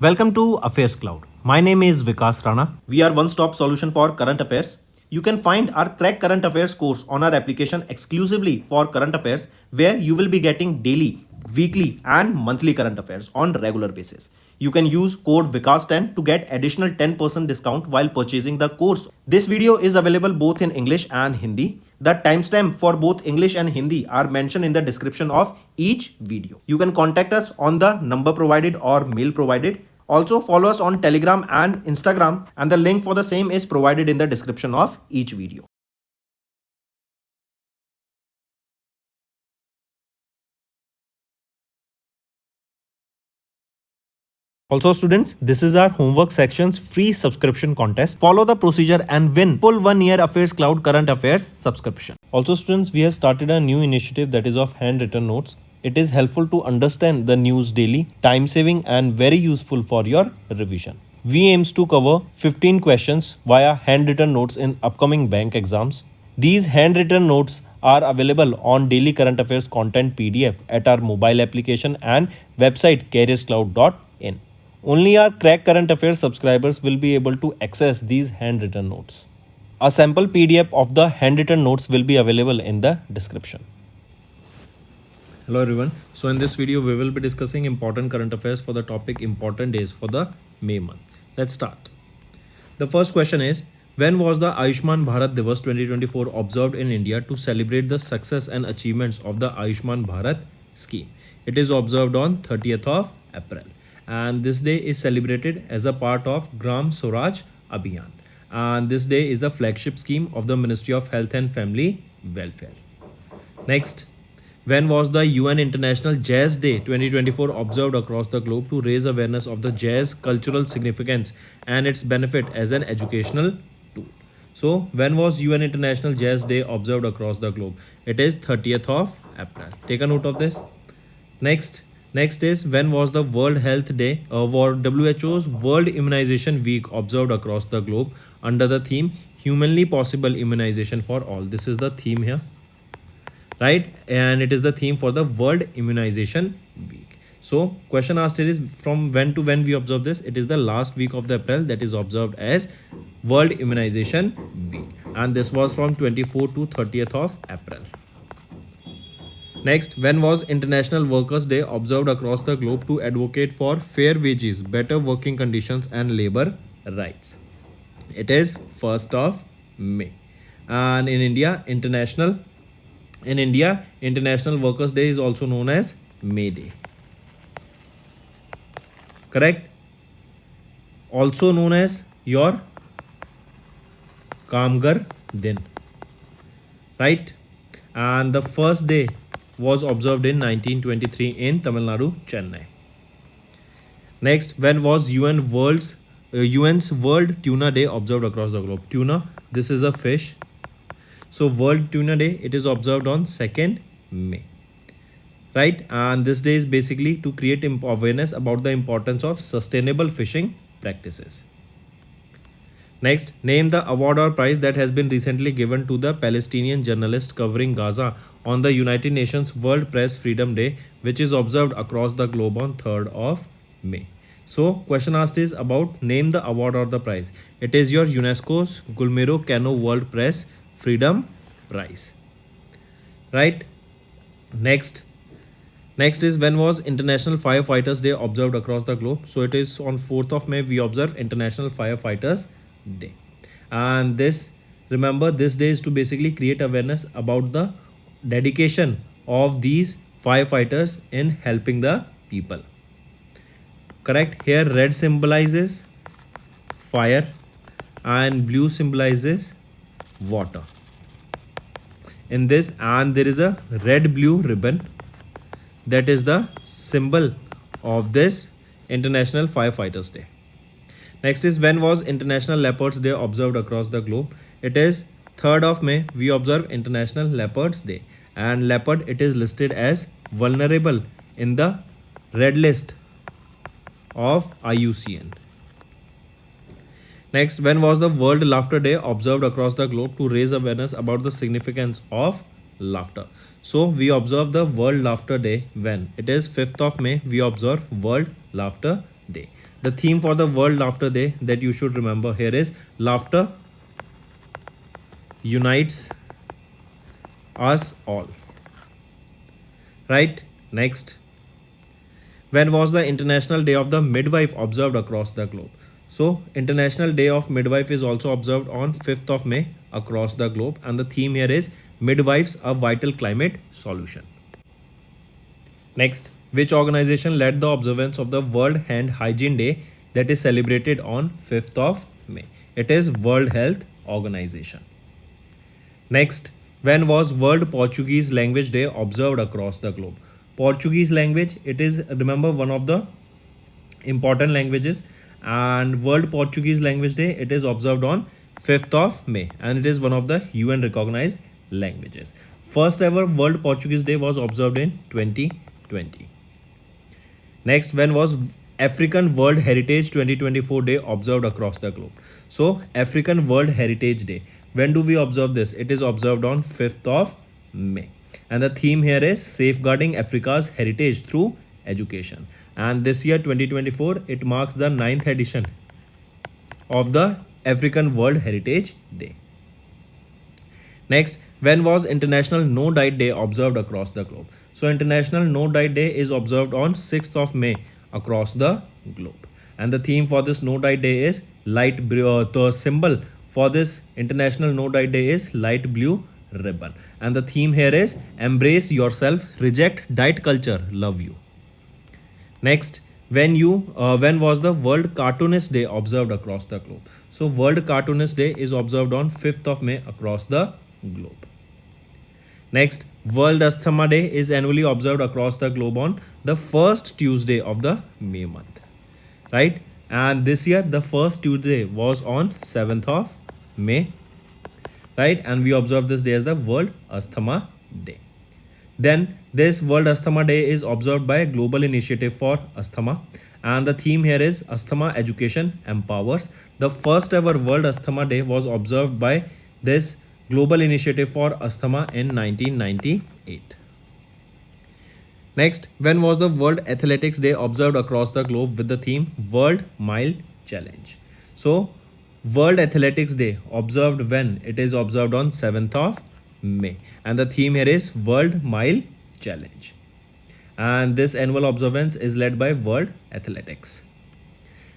Welcome to AffairsCloud. My name is Vikas Rana. We are one-stop solution for current affairs. You can find our Crack Current Affairs course on our application exclusively for current affairs, where you will be getting daily, weekly and monthly current affairs on regular basis. You can use code VIKAS10 to get additional 10% discount while purchasing the course. This video is available both in English and Hindi. The timestamp for both English and Hindi are mentioned in the description of each video. You can contact us on the number provided or mail provided. Also follow us on Telegram and Instagram, and the link for the same is provided in the description of each video. Also students, this is our homework section's free subscription contest. Follow the procedure and win full 1 year AffairsCloud current affairs subscription. Also students, we have started a new initiative that is of handwritten notes. It is helpful to understand the news daily, time saving and very useful for your revision. We aims to cover 15 questions via handwritten notes in upcoming bank exams. These handwritten notes are available on daily current affairs content PDF at our mobile application and website careerscloud.in. Only our Crack Current Affairs subscribers will be able to access these handwritten notes. A sample PDF of the handwritten notes will be available in the description. Hello everyone. So in this video we will be discussing important current affairs for the topic important days for the May month. Let's start. The first question is, when was the Ayushman Bharat Divas 2024 observed in India to celebrate the success and achievements of the Ayushman Bharat scheme? It is observed on 30th of April, and this day is celebrated as a part of Gram Swaraj Abhiyan, and this day is the flagship scheme of the Ministry of Health and Family Welfare. Next, when was the UN International Jazz Day 2024 observed across the globe to raise awareness of the jazz cultural significance and its benefit as an educational tool? So, when was UN International Jazz Day observed across the globe? It is 30th of April. Take a note of this. Next is, when was the World Health Day or WHO's World Immunization Week observed across the globe under the theme Humanly Possible Immunization for All? This is the theme here, right? And it is the theme for the World Immunization Week. So question asked is, from when to when we observe this? It is the last week of the April that is observed as World Immunization Week, and this was from 24th to 30th of April. Next, when was International Workers' Day observed across the globe to advocate for fair wages, better working conditions and labor rights? It is 1st of May. And in India, International Workers' Day is also known as May Day. Correct? Also known as your Kamgar Din. Right? And the first day was observed in 1923 in Tamil Nadu, Chennai. Next, when was UN's World Tuna Day observed across the globe? Tuna, this is a fish. So World Tuna Day, it is observed on 2nd May. Right? And this day is basically to create awareness about the importance of sustainable fishing practices. Next, name the award or prize that has been recently given to the Palestinian journalist covering Gaza on the United Nations World Press Freedom Day, which is observed across the globe on 3rd of May. So, question asked is about name the award or the prize. It is your UNESCO's Gulmero Kano World Press Freedom Prize. Right? Next is, when was International Firefighters Day observed across the globe? So, it is on 4th of May we observe International Firefighters Day. And remember, this day is to basically create awareness about the dedication of these firefighters in helping the people. Correct? Here red symbolizes fire and blue symbolizes water. In this, and there is a red blue ribbon that is the symbol of this International Firefighters Day. Next is, when was International Leopards Day observed across the globe? It is 3rd of May we observe International Leopards Day, and leopard, it is listed as vulnerable in the red list of IUCN. Next, when was the World Laughter Day observed across the globe to raise awareness about the significance of laughter? So we observe the World Laughter Day when? It is 5th of May we observe World Laughter Day. The theme for the World Laughter Day that you should remember here is laughter unites us all. Right? Next. When was the International Day of the Midwife observed across the globe? So, International Day of Midwife is also observed on 5th of May across the globe, and the theme here is Midwives, a Vital Climate Solution. Next, which organization led the observance of the World Hand Hygiene Day that is celebrated on 5th of May? It is World Health Organization. Next, when was World Portuguese Language Day observed across the globe? Portuguese language, it is, remember, one of the important languages, and World Portuguese Language Day, it is observed on 5th of May, and it is one of the UN recognized languages. First ever World Portuguese Day was observed in 2020. Next, when was African World Heritage 2024 Day observed across the globe? So, African World Heritage Day, when do we observe this? It is observed on 5th of May. And the theme here is safeguarding Africa's heritage through education. And this year 2024, it marks the 9th edition of the African World Heritage Day. Next, when was International No Diet Day observed across the globe? So International No Diet Day is observed on 6th of May across the globe. And the theme for this No Diet Day is light blue. The symbol for this International No Diet Day is light blue ribbon, and the theme here is embrace yourself, reject diet culture, love you. Next, when was the World Cartoonist Day observed across the globe? So World Cartoonist Day is observed on 5th of May across the globe. Next, World Asthma Day is annually observed across the globe on the first Tuesday of the May month, right? And this year the first Tuesday was on 7th of May, right? And we observe this day as the World Asthma Day. Then this World Asthma Day is observed by Global Initiative for Asthma, and the theme here is Asthma Education Empowers. The first ever World Asthma Day was observed by this Global Initiative for Asthma in 1998. Next, when was the World Athletics Day observed across the globe with the theme World Mile Challenge? So World Athletics Day observed when? It is observed on 7th of May, and the theme here is World Mile Challenge. And this annual observance is led by World Athletics.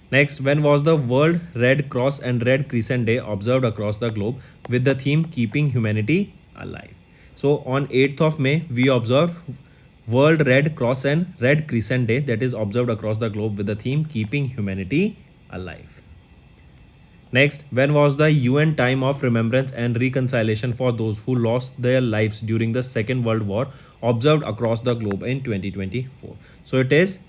Next, when was the World Red Cross and Red Crescent Day observed across the globe with the theme Keeping Humanity Alive? So on 8th of May, we observe World Red Cross and Red Crescent Day that is observed across the globe with the theme Keeping Humanity Alive. Next, when was the UN Time of Remembrance and Reconciliation for those who lost their lives during the Second World War observed across the globe in 2024? So it is,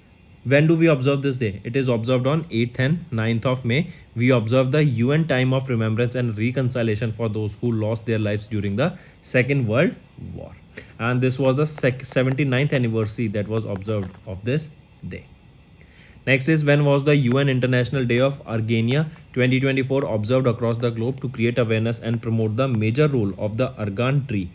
when do we observe this day? It is observed on 8th and 9th of May. We observe the UN Time of Remembrance and Reconciliation for those who lost their lives during the Second World War. And this was the 79th anniversary that was observed of this day. Next is, when was the UN International Day of Argania 2024 observed across the globe to create awareness and promote the major role of the argan tree?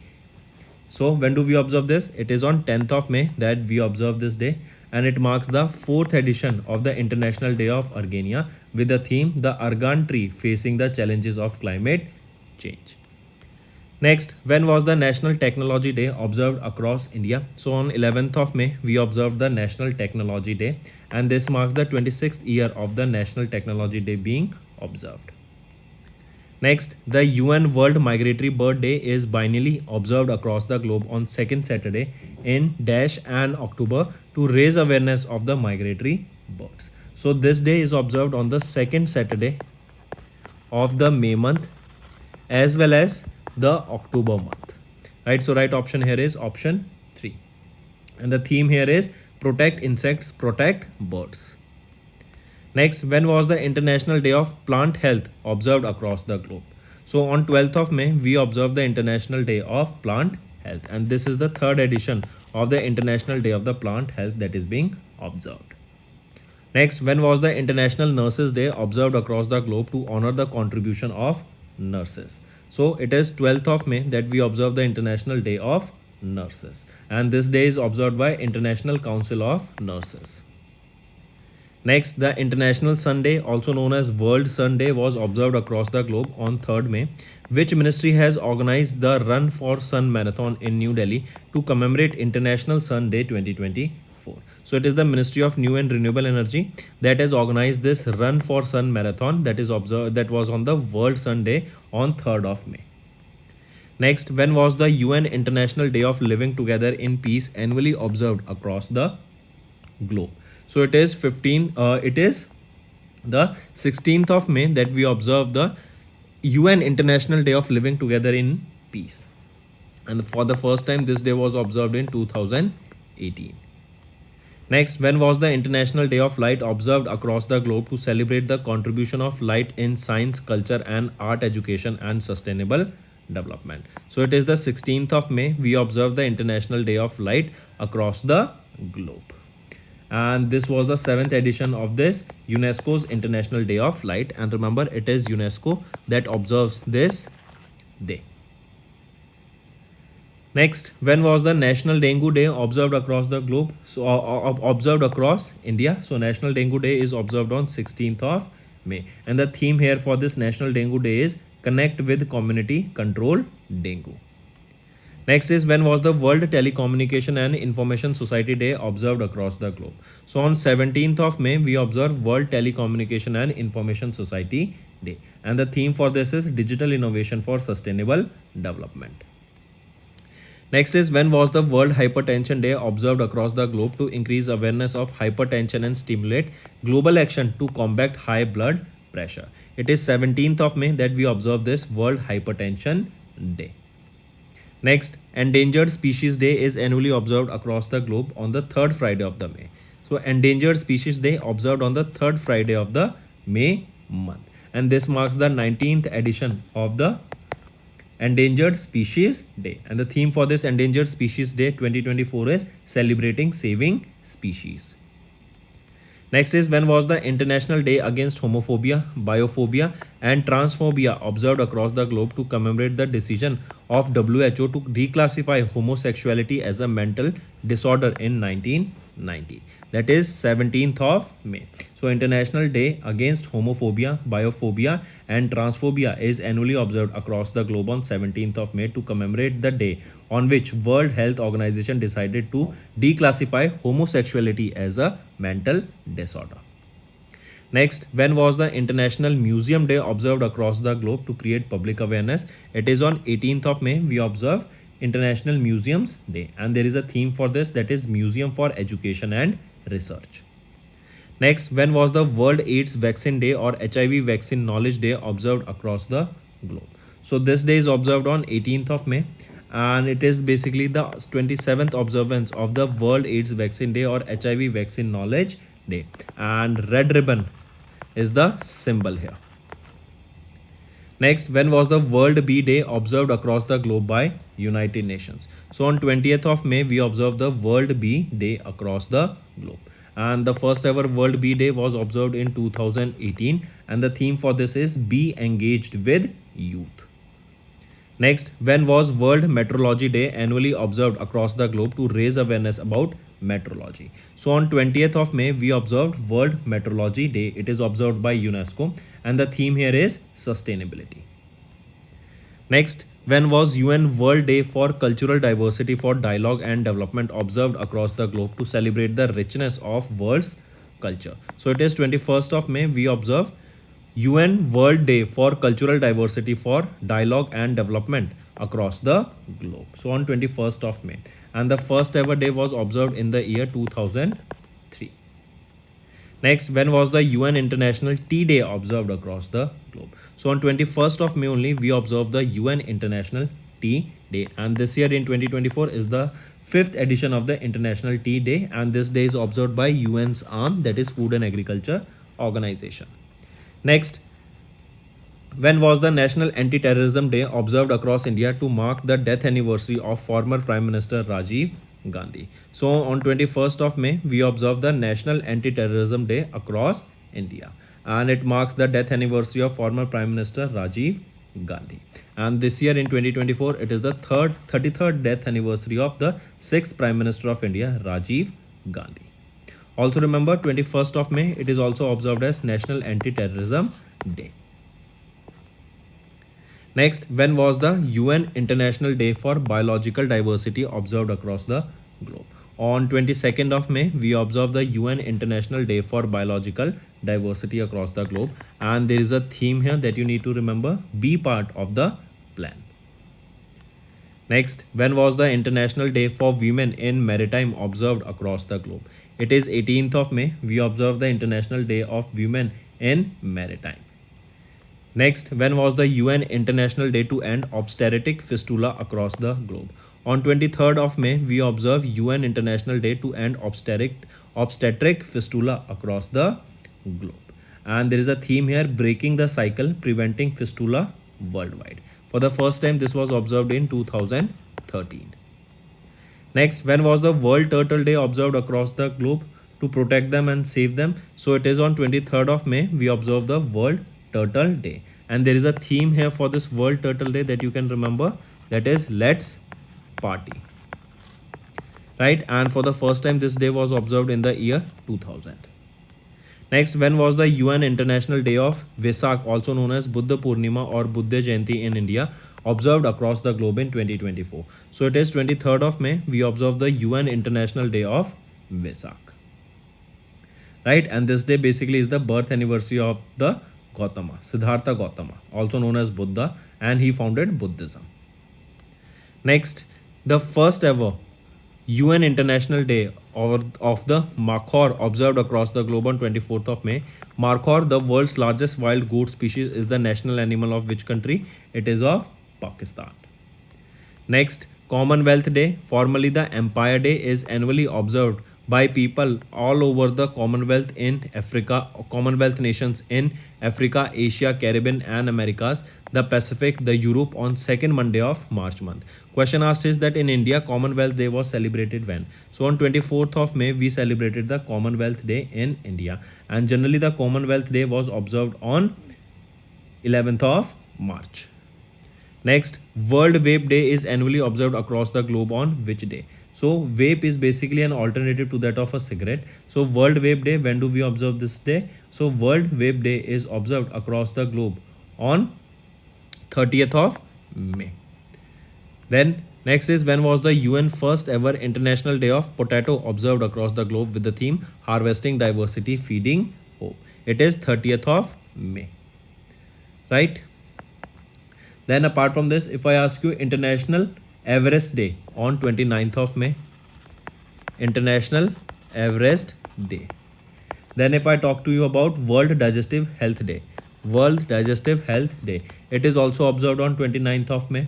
So when do we observe this? It is on 10th of May that we observe this day, and it marks the 4th edition of the International Day of Argania with the theme The Argan Tree Facing the Challenges of Climate Change. Next, when was the National Technology Day observed across India? So on 11th of May, we observed the National Technology Day, and this marks the 26th year of the National Technology Day being observed. Next, the UN World Migratory Bird Day is biennially observed across the globe on 2nd Saturday in and October to raise awareness of the migratory birds. So this day is observed on the 2nd Saturday of the May month as well as the October month, right? So right option here is option 3, and the theme here is protect insects, protect birds. Next, when was the International Day of Plant Health observed across the globe? So on 12th of May, we observe the International Day of Plant Health, and this is the 3rd edition of the International Day of the Plant Health that is being observed. Next, when was the International Nurses Day observed across the globe to honor the contribution of nurses? So it is 12th of May that we observe the International Day of Nurses, and this day is observed by International Council of Nurses. Next, the International Sun Day, also known as World Sun Day, was observed across the globe on 3rd May. Which ministry has organized the Run for Sun Marathon in New Delhi to commemorate International Sun Day 2024? So it is the Ministry of New and Renewable Energy that has organized this Run for Sun Marathon that was on the World Sun Day on 3rd of May. Next, when was the UN International Day of Living Together in Peace annually observed across the globe? So it is the 16th of May that we observe the UN International Day of Living Together in Peace. And for the first time, this day was observed in 2018. Next, when was the International Day of Light observed across the globe to celebrate the contribution of light in science, culture, and art education and sustainable development? So it is the 16th of May. We observe the International Day of Light across the globe. And this was the 7th edition of this UNESCO's International Day of Light. And remember, it is UNESCO that observes this day. Next, when was the National Dengue Day observed across the globe? So observed across India. So National Dengue Day is observed on 16th of May. And the theme here for this National Dengue Day is Connect with Community, Control Dengue. Next is, when was the World Telecommunication and Information Society Day observed across the globe? So on 17th of May, we observe World Telecommunication and Information Society Day. And the theme for this is Digital Innovation for Sustainable Development. Next is, when was the World Hypertension Day observed across the globe to increase awareness of hypertension and stimulate global action to combat high blood pressure? It is 17th of May that we observe this World Hypertension Day. Next, Endangered Species Day is annually observed across the globe on the 3rd Friday of the May. So Endangered Species Day observed on the 3rd Friday of the May month. And this marks the 19th edition of the Endangered Species Day. And the theme for this Endangered Species Day 2024 is Celebrating Saving Species. Next is, when was the International Day Against Homophobia, Biophobia and Transphobia observed across the globe to commemorate the decision of WHO to declassify homosexuality as a mental disorder in 1990? That is 17th of May. So International Day Against Homophobia, Biophobia and Transphobia is annually observed across the globe on 17th of May to commemorate the day on which World Health Organization decided to declassify homosexuality as a mental disorder. Next, when was the International Museum Day observed across the globe to create public awareness? It is on 18th of May we observe International Museums Day, and there is a theme for this, that is Museum for Education and Research. Next, when was the World AIDS Vaccine Day or HIV Vaccine Knowledge Day observed across the globe? So this day is observed on 18th of May, and it is basically the 27th observance of the World AIDS Vaccine Day or HIV Vaccine Knowledge Day, and red ribbon is the symbol here. Next, when was the World Bee Day observed across the globe by United Nations? So on 20th of May, we observe the World Bee Day across the globe. And the first ever World Bee Day was observed in 2018. And the theme for this is Be Engaged with Youth. Next, when was World Meteorology Day annually observed across the globe to raise awareness about meteorology? So on 20th of May, we observed World Meteorology Day. It is observed by UNESCO, and the theme here is sustainability. Next, when was UN World Day for Cultural Diversity for Dialogue and Development observed across the globe to celebrate the richness of world's culture? So it is 21st of May we observe UN World Day for Cultural Diversity for Dialogue and Development across the globe. So on 21st of May. And the first ever day was observed in the year 2003. Next, when was the UN International Tea Day observed across the globe? So on 21st of May only we observe the UN International Tea Day. And this year in 2024 is the 5th edition of the International Tea Day. And this day is observed by UN's arm, that is Food and Agriculture Organization. Next, when was the National Anti-Terrorism Day observed across India to mark the death anniversary of former Prime Minister Rajiv Gandhi? So on 21st of May, we observe the National Anti-Terrorism Day across India. And it marks the death anniversary of former Prime Minister Rajiv Gandhi. And this year in 2024, it is the 33rd death anniversary of the 6th Prime Minister of India, Rajiv Gandhi. Also remember 21st of May, it is also observed as National Anti-Terrorism Day. Next, when was the UN International Day for Biological Diversity observed across the globe? On 22nd of May, we observe the UN International Day for Biological Diversity across the globe. And there is a theme here that you need to remember. Be part of the plan. Next, when was the International Day for Women in Maritime observed across the globe? It is 18th of May. We observe the International Day of Women in Maritime. Next, when was the UN International Day to End Obstetric Fistula across the globe? On 23rd of May, we observe UN International Day to End Obstetric Fistula across the globe. And there is a theme here, breaking the cycle, preventing fistula worldwide. For the first time, this was observed in 2013. Next, when was the World Turtle Day observed across the globe to protect them and save them? So it is on 23rd of May, we observe the World Turtle Day. And there is a theme here for this World Turtle Day that you can remember, that is Let's Party. Right? And for the first time, this day was observed in the year 2000. Next, when was the UN International Day of Vesak, also known as Buddha Purnima or Buddha Jayanti in India, observed across the globe in 2024? So it is 23rd of May, we observe the UN International Day of Vesak. Right? And this day basically is the birth anniversary of the Gautama, Siddhartha Gautama, also known as Buddha, and he founded Buddhism. Next, the first ever UN International Day of the Markhor observed across the globe on 24th of May. Markhor, the world's largest wild goat species, is the national animal of which country? It is of Pakistan. Next, Commonwealth Day, formerly the Empire Day, is annually observed by people all over the Commonwealth nations in Africa, Asia, Caribbean and Americas, the Pacific, the Europe on second Monday of March month. Question asked is that in India, Commonwealth Day was celebrated when? So on 24th of May, we celebrated the Commonwealth Day in India, and generally the Commonwealth Day was observed on 11th of March. Next, World Vape Day is annually observed across the globe on which day? So vape is basically an alternative to that of a cigarette. So World Vape Day, when do we observe this day? So World Vape Day is observed across the globe on 30th of May. Then next is, when was the UN first ever International Day of Potato observed across the globe with the theme Harvesting Diversity, Feeding Hope? It is 30th of May. Right? Then apart from this, if I ask you International Everest Day on 29th of May, International Everest Day. Then if I talk to you about World Digestive Health Day, World Digestive Health Day, it is also observed on 29th of May.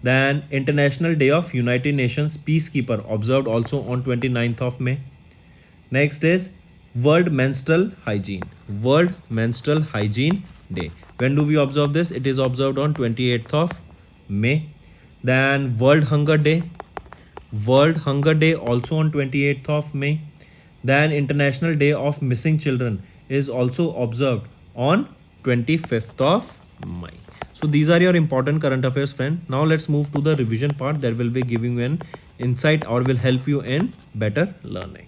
Then International Day of United Nations Peacekeeper, observed also on 29th of May. Next is World Menstrual Hygiene, World Menstrual Hygiene Day. When do we observe this? It is observed on 28th of May. Then World Hunger Day, World Hunger Day also on 28th of May. Then International Day of Missing Children is also observed on 25th of May. So these are your important current affairs, friend. Now let's move to the revision part that will be giving you an insight or will help you in better learning.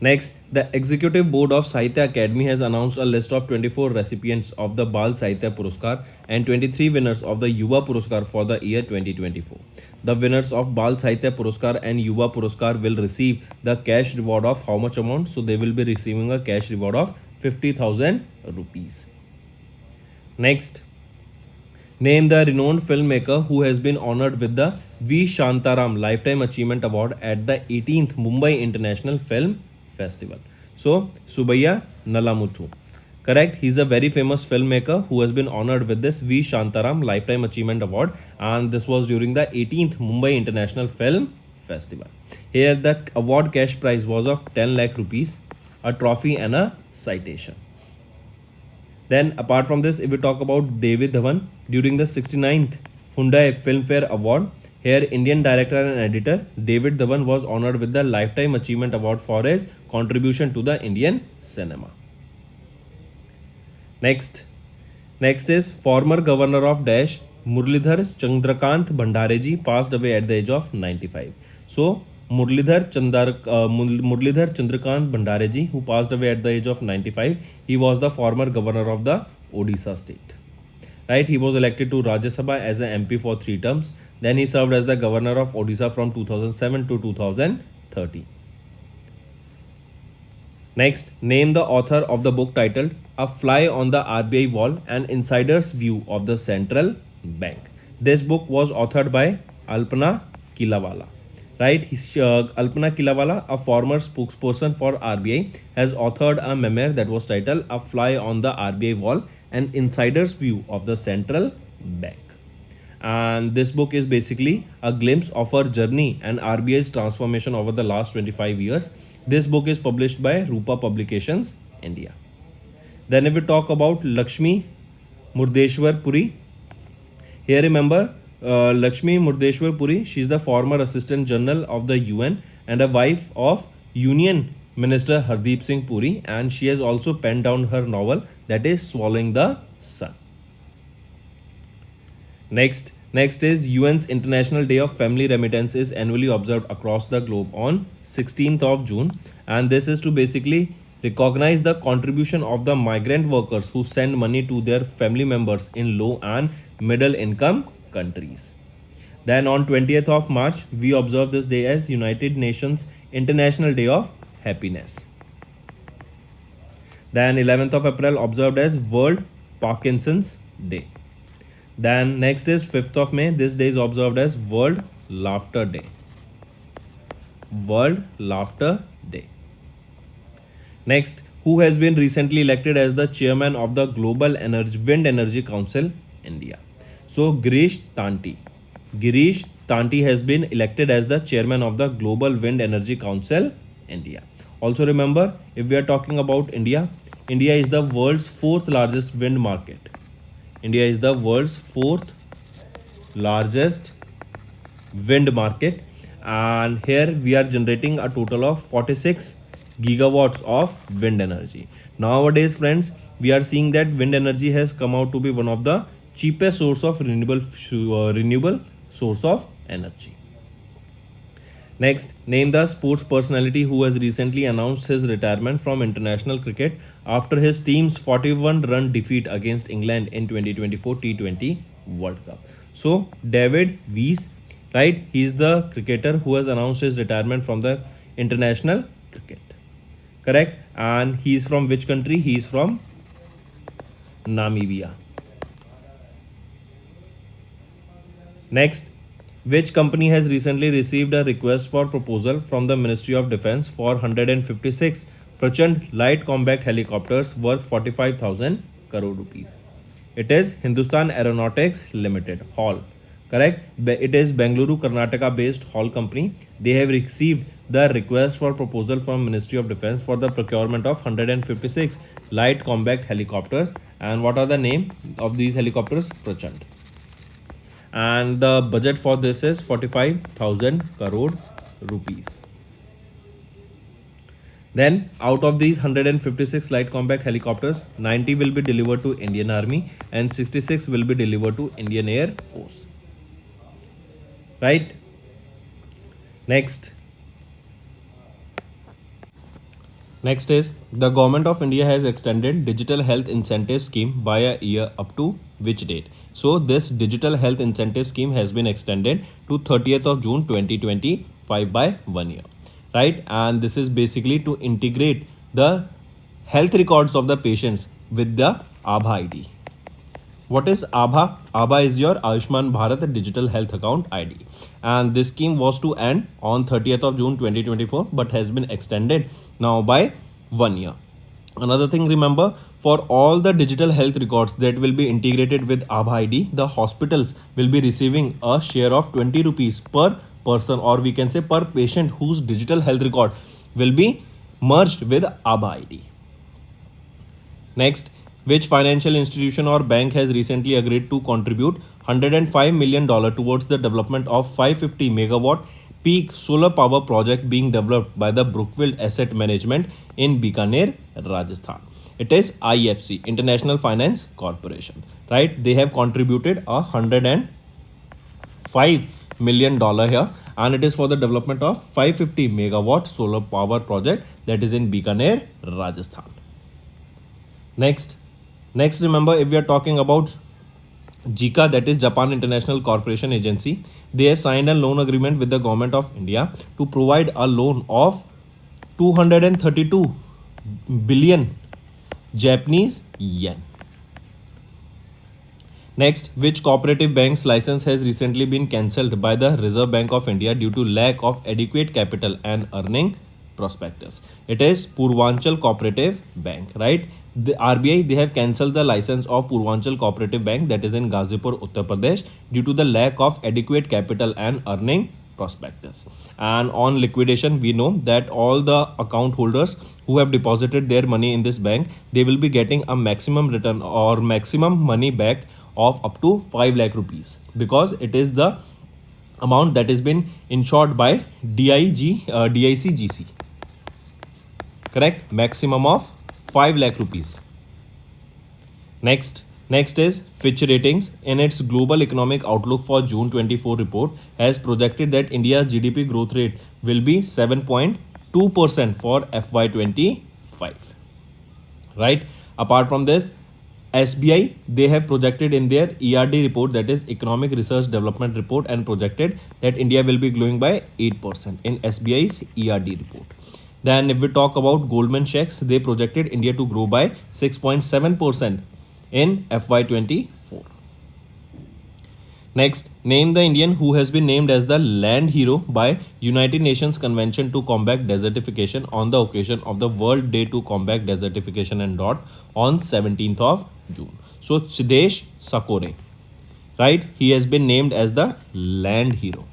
Next, the Executive Board of Sahitya Academy has announced a list of 24 recipients of the Bal Sahitya Puruskar and 23 winners of the Yuva Puruskar for the year 2024. The winners of Bal Sahitya Puruskar and Yuva Puruskar will receive the cash reward of how much amount? So they will be receiving a cash reward of 50,000 rupees. Next, name the renowned filmmaker who has been honored with the V. Shantaram Lifetime Achievement Award at the 18th Mumbai International Film Festival. So Subbiah Nalamuthu. Correct. He's a very famous filmmaker who has been honored with this V. Shantaram Lifetime Achievement Award, and this was during the 18th Mumbai International Film Festival. Here the award cash prize was of 10 lakh rupees, a trophy and a citation. Then apart from this, if we talk about David Dhawan, during the 69th Hyundai Filmfare Award, here Indian director and editor David Dhawan was honored with the Lifetime Achievement Award for his contribution to the Indian cinema. Next is former governor of Dash Murlidhar Chandrakant Bhandareji passed away at the age of 95. So Murlidhar Chandrakant Bhandareji, who passed away at the age of 95. He was the former governor of the Odisha state. Right, he was elected to Rajya Sabha as an MP for 3 terms. Then he served as the governor of Odisha from 2007 to 2013. Next, name the author of the book titled A Fly on the RBI Wall, An Insider's View of the Central Bank. This book was authored by Alpana Kilawala. Right, Alpana Kilawala, a former spokesperson for RBI, has authored a memoir that was titled A Fly on the RBI Wall, An Insider's View of the Central Bank. And this book is basically a glimpse of her journey and RBI's transformation over the last 25 years. This book is published by Rupa Publications, India. Then if we talk about Lakshmi Murdeshwar Puri, here remember Lakshmi Murdeshwar Puri, she is the former Assistant General of the UN and a wife of Union Minister Hardeep Singh Puri, and she has also penned down her novel that is Swallowing the Sun. Next is UN's International Day of Family Remittance is annually observed across the globe on 16th of June, and this is to basically recognize the contribution of the migrant workers who send money to their family members in low and middle income countries. Then on 20th of March, we observe this day as United Nations International Day of Happiness. Then 11th of April observed as World Parkinson's Day. Then next is 5th of May. This day is observed as World Laughter Day. World Laughter Day. Next, who has been recently elected as the chairman of the Global Wind Energy Council, India? So Girish Tanti has been elected as the chairman of the Global Wind Energy Council, India. Also remember, if we are talking about India, India is the world's 4th largest wind market. India is the world's 4th largest wind market, and here we are generating a total of 46 gigawatts of wind energy. Nowadays, friends, we are seeing that wind energy has come out to be one of the cheapest source of renewable source of energy. Next, name the sports personality who has recently announced his retirement from international cricket after his team's 41-run defeat against England in 2024 T20 World Cup. So, David Weiss, right? He is the cricketer who has announced his retirement from the international cricket. Correct? And he is from which country? He is from Namibia. Next, which company has recently received a request for proposal from the Ministry of Defence for 156 Prachand light combat helicopters worth 45,000 crore rupees? It is Hindustan Aeronautics Limited, HAL. Correct? It is Bengaluru, Karnataka based HAL company. They have received the request for proposal from Ministry of Defence for the procurement of 156 light combat helicopters. And what are the name of these helicopters? Prachand. And the budget for this is 45,000 crore rupees. Then out of these 156 light combat helicopters, 90 will be delivered to Indian Army and 66 will be delivered to Indian Air Force. Right? Next is the Government of India has extended Digital Health Incentive Scheme by a year up to which date? So this Digital Health Incentive Scheme has been extended to 30th of June 2025 by 1 year. Right? And this is basically to integrate the health records of the patients with the ABHA ID. What is ABHA? ABHA is your Ayushman Bharat Digital Health Account ID. And this scheme was to end on 30th of June 2024 but has been extended now by 1 year. Another thing, remember, for all the digital health records that will be integrated with ABHA ID, the hospitals will be receiving a share of 20 rupees per person, or we can say per patient whose digital health record will be merged with ABHA ID. Next, which financial institution or bank has recently agreed to contribute $105 million towards the development of 550 megawatt peak solar power project being developed by the Brookfield Asset Management in Bikaner, Rajasthan? It is IFC, International Finance Corporation, right? They have contributed $105 million here, and it is for the development of 550 megawatt solar power project that is in Bikaner, Rajasthan. Next remember, if we are talking about JICA, that is Japan International Corporation Agency, they have signed a loan agreement with the government of India to provide a loan of 232 billion Japanese yen. Next, which cooperative bank's license has recently been cancelled by the Reserve Bank of India due to lack of adequate capital and earning prospectus? It is Purvanchal Cooperative Bank, right? The RBI, they have cancelled the license of Purvanchal Cooperative Bank that is in Ghazipur, Uttar Pradesh due to the lack of adequate capital and earning prospectus. And on liquidation, we know that all the account holders who have deposited their money in this bank, they will be getting a maximum return or maximum money back of up to 5 lakh rupees, because it is the amount that has been insured by DICGC. Correct? Maximum of 5 lakh rupees. Next is Fitch Ratings. In its Global Economic Outlook for June 24 report, has projected that India's GDP growth rate will be 7.2% for FY25. Right? Apart from this, SBI, they have projected in their ERD report, that is Economic Research Development Report, and projected that India will be growing by 8% in SBI's ERD report. Then if we talk about Goldman Sachs, they projected India to grow by 6.7% in FY24. Next, name the Indian who has been named as the land hero by United Nations Convention to Combat Desertification on the occasion of the World Day to Combat Desertification and Drought on 17th of June. So Sidesh Sakore, right? He has been named as the land hero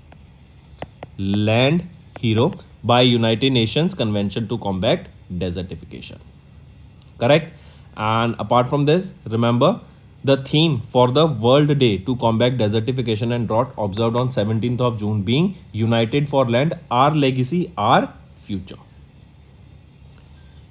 by United Nations Convention to Combat Desertification. Correct? And apart from this, remember the theme for the World Day to Combat Desertification and Drought observed on 17th of June being United for Land, Our Legacy, Our Future.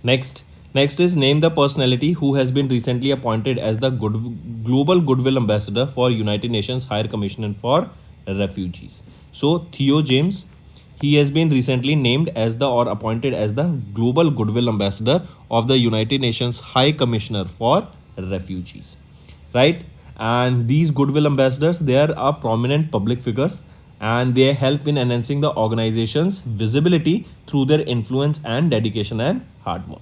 Next is name the personality who has been recently appointed as the Global Goodwill Ambassador for United Nations High Commissioner for Refugees. So Theo James, he has been recently named as or appointed as the Global Goodwill Ambassador of the United Nations High Commissioner for Refugees. Right? And these goodwill ambassadors, they are prominent public figures, and they help in enhancing the organization's visibility through their influence and dedication and hard work.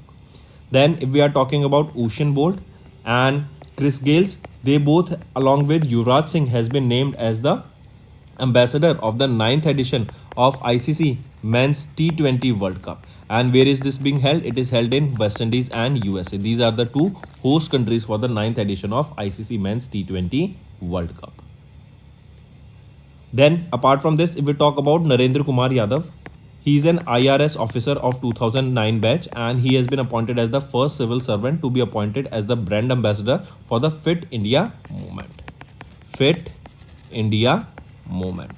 Then if we are talking about Usain Bolt and Chris Gales, they both along with Yuvraj Singh has been named as the ambassador of the 9th edition of ICC Men's T20 World Cup. And where is this being held? It is held in West Indies and USA. These are the two host countries for the 9th edition of ICC Men's T20 World Cup. Then apart from this, if we talk about Narendra Kumar Yadav, he is an IRS officer of 2009 batch, and he has been appointed as the first civil servant to be appointed as the brand ambassador for the Fit India movement. Fit India movement.